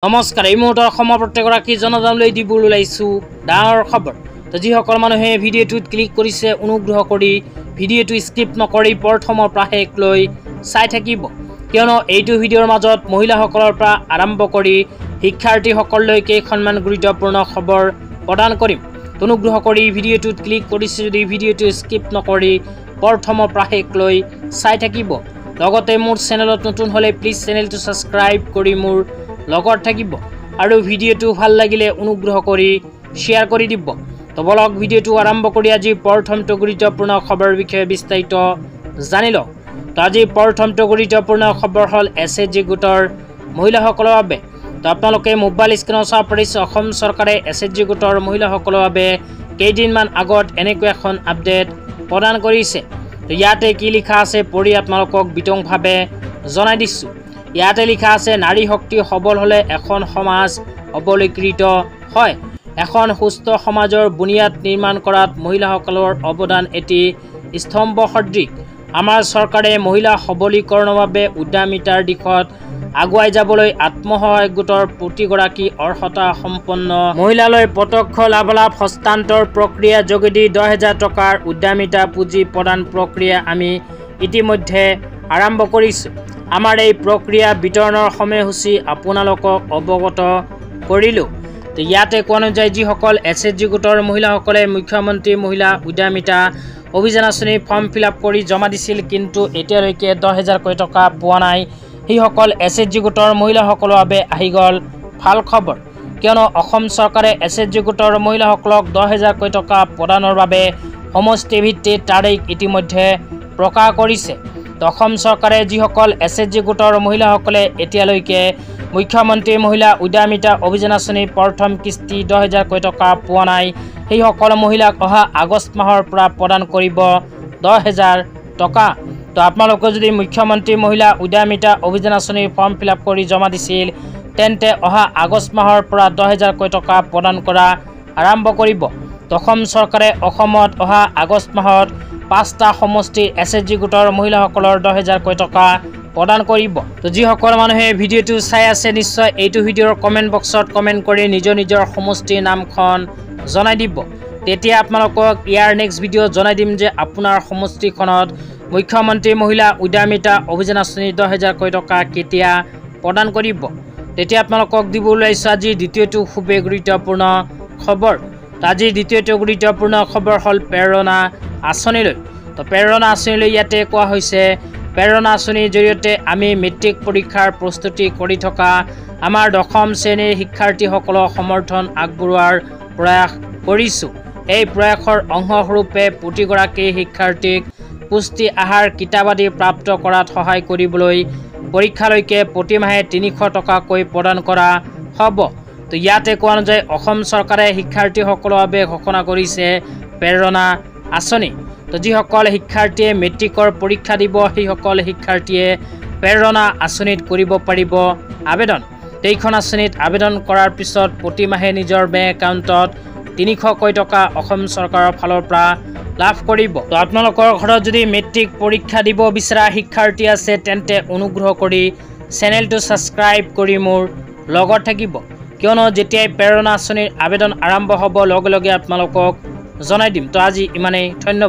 নমস্কাৰ এই মুহূৰ্তৰ অসমৰ প্ৰত্যেকগৰাকী জনতালৈ দিবলৈ ওলাইছো ডাঙৰ খবৰ। তো যিসকল মানুহে ভিডিঅ'টোত ক্লিক কৰিছে অনুগ্ৰহ কৰি ভিডিঅ'টো স্কিপ নকৰি প্ৰথমৰ পৰা শেষলৈ চাই থাকিব, কিয়নো এইটো ভিডিঅ'ৰ মাজত মহিলাসকলৰ পৰা আৰম্ভ কৰি শিক্ষাৰ্থীসকললৈ কেইখনমান গুৰুত্বপূৰ্ণ খবৰ প্ৰদান কৰিম। অনুগ্ৰহ কৰি ভিডিঅ'টোত ক্লিক কৰিছে যদি ভিডিঅ'টো স্কিপ নকৰি প্ৰথমৰ পৰা শেষলৈ চাই থাকিব। লগতে মোৰ চেনেলত নতুন হ'লে প্লিজ চেনেলটো ছাবস্ক্ৰাইব কৰি মোৰ লগত থাকিব আৰু ভিডিঅ'টো ভাল লাগিলে অনুগ্ৰহ কৰি শ্বেয়াৰ কৰি দিব। তো বলক ভিডিঅ'টো আৰম্ভ কৰি আজি প্ৰথমটো গুৰুত্বপূৰ্ণ খবৰৰ বিষয়ে বিস্তাৰিত জানি লওঁ। তো আজি প্ৰথমটো গুৰুত্বপূৰ্ণ খবৰ হ'ল SHG গোটৰ মহিলাসকলৰ বাবে। তো আপোনালোকে মোবাইল স্ক্ৰীনত চাব পাৰিছে অসম চৰকাৰে SHG গোটৰ মহিলাসকলৰ বাবে কেইদিনমান আগত এনেকৈ এখন আপডেট প্ৰদান কৰিছে। তো ইয়াতে কি লিখা আছে পঢ়ি আপোনালোকক বিতংভাৱে জনাই দিছোঁ। ইয়াতে লিখা আছে নাৰী শক্তি সবল হ'লে এখন সমাজ সবলীকৃত হয়। এখন সুস্থ সমাজৰ বুনিয়াদ নিৰ্মাণ কৰাত মহিলাসকলৰ অৱদান এটি স্তম্ভ সদৃশ। আমাৰ চৰকাৰে মহিলা সবলীকৰণৰ বাবে উদ্যমিতাৰ দিশত আগুৱাই যাবলৈ আত্মসহায়ক গোটৰ প্ৰতিগৰাকী অৰ্হতা সম্পন্ন মহিলালৈ প্ৰত্যক্ষ লাভালাভ হস্তান্তৰ প্ৰক্ৰিয়া যোগেদি 10,000 টকাৰ উদ্যমিতা পুঁজি প্ৰদান প্ৰক্ৰিয়া আমি ইতিমধ্যে আৰম্ভ কৰিছোঁ। আমাৰ এই প্ৰক্ৰিয়া বিতৰণৰ সময়সূচী আপোনালোকক অৱগত কৰিলোঁ। তো ইয়াতে কোৱা অনুযায়ী যিসকল SHG গোটৰ মহিলাসকলে মুখ্যমন্ত্ৰী মহিলা উদ্যমিতা অভিযান আঁচনিৰ ফৰ্ম ফিল-আপ কৰি জমা দিছিল কিন্তু এতিয়ালৈকে 10,000 টকা পোৱা নাই, সেইসকল SHG গোটৰ মহিলাসকলৰ বাবে আহি গ'ল ভাল খবৰ, কিয়নো অসম চৰকাৰে SHG গোটৰ মহিলাসকলক 10,000 টকা প্ৰদানৰ বাবে সমষ্টি ভিত্তিত তাৰিখ ইতিমধ্যে প্ৰকাশ কৰিছে। অসম চৰকাৰে যিসকল SHG গোটৰ মহিলাসকলে এতিয়ালৈকে মুখ্যমন্ত্ৰী মহিলা উদ্যমিতা অভিযান আঁচনিৰ প্ৰথম কিস্তি 10,000 টকা পোৱা নাই, সেইসকল মহিলাক অহা আগষ্ট মাহৰ পৰা প্ৰদান কৰিব 10,000 টকা। তো আপোনালোকে যদি মুখ্যমন্ত্ৰী মহিলা উদ্যমিতা অভিযান আঁচনিৰ ফৰ্ম ফিল-আপ কৰি জমা দিছিল তেন্তে অহা আগষ্ট মাহৰ পৰা 10,000 টকা প্ৰদান কৰা আৰম্ভ কৰিব। অসম চৰকাৰে অসমত অহা আগষ্ট মাহত 5টা সমষ্টিৰ SHG গোটৰ মহিলাসকলৰ 10,000 টকা প্ৰদান কৰিব। তো যিসকল মানুহে ভিডিঅ'টো চাই আছে নিশ্চয় এইটো ভিডিঅ'ৰ কমেণ্ট বক্সত কমেণ্ট কৰি নিজৰ সমষ্টিৰ নামখন জনাই দিব। তেতিয়া আপোনালোকক ইয়াৰ নেক্সট ভিডিঅ' জনাই দিম যে আপোনাৰ সমষ্টিখনত মুখ্যমন্ত্ৰী মহিলা উদ্যমিতা অভিযান আঁচনিৰ 10,000 টকা কেতিয়া প্ৰদান কৰিব। তেতিয়া আপোনালোকক দিব ওলাইছোঁ আজি দ্বিতীয়টো খুবেই গুৰুত্বপূৰ্ণ খবৰ। আজিৰ দ্বিতীয়টো গুৰুত্বপূৰ্ণ খবৰ হ'ল প্ৰেৰণা আঁচনিলৈ। তো প্ৰেৰণা আঁচনিলৈ ইয়াতে কোৱা হৈছে প্ৰেৰণা আঁচনিৰ জৰিয়তে আমি মেট্ৰিক পৰীক্ষাৰ প্ৰস্তুতি কৰি থকা আমাৰ 10ম শ্ৰেণীৰ শিক্ষাৰ্থীসকলক সমৰ্থন আগবঢ়োৱাৰ প্ৰয়াস কৰিছোঁ। এই প্ৰয়াসৰ অংশস্বৰূপে প্ৰতিগৰাকী শিক্ষাৰ্থীক পুষ্টি আহাৰ কিতাপ আদি প্ৰাপ্ত কৰাত সহায় কৰিবলৈ পৰীক্ষালৈকে প্ৰতিমাহে 300 টকাকৈ প্ৰদান কৰা হ'ব। তো ইয়াতে কোৱা অনুযায়ী অসম চৰকাৰে শিক্ষাৰ্থীসকলৰ বাবে ঘোষণা কৰিছে প্ৰেৰণা আঁচনি। তো যিসকল শিক্ষাৰ্থীয়ে মেট্ৰিকৰ পৰীক্ষা দিব সেইসকল শিক্ষাৰ্থীয়ে প্ৰেৰণা আঁচনিত কৰিব পাৰিব আবেদন। এইখন আঁচনিত আবেদন কৰাৰ পিছত প্ৰতিমাহে নিজৰ বেংক একাউণ্টত 300 টকা অসম চৰকাৰৰ ফালৰ পৰা লাভ কৰিব। তো আপোনালোকৰ ঘৰত যদি মেট্ৰিক পৰীক্ষা দিব বিচৰা শিক্ষাৰ্থী আছে তেন্তে অনুগ্ৰহ কৰি চেনেলটো ছাবস্ক্ৰাইব কৰি মোৰ লগত থাকিব, কিয়নো যেতিয়াই প্ৰেৰণা আঁচনিৰ আবেদন আৰম্ভ হ'ব লগে লগে আপোনালোকক জনাই দিম। তো আজি ইমানেই, ধন্যবাদ।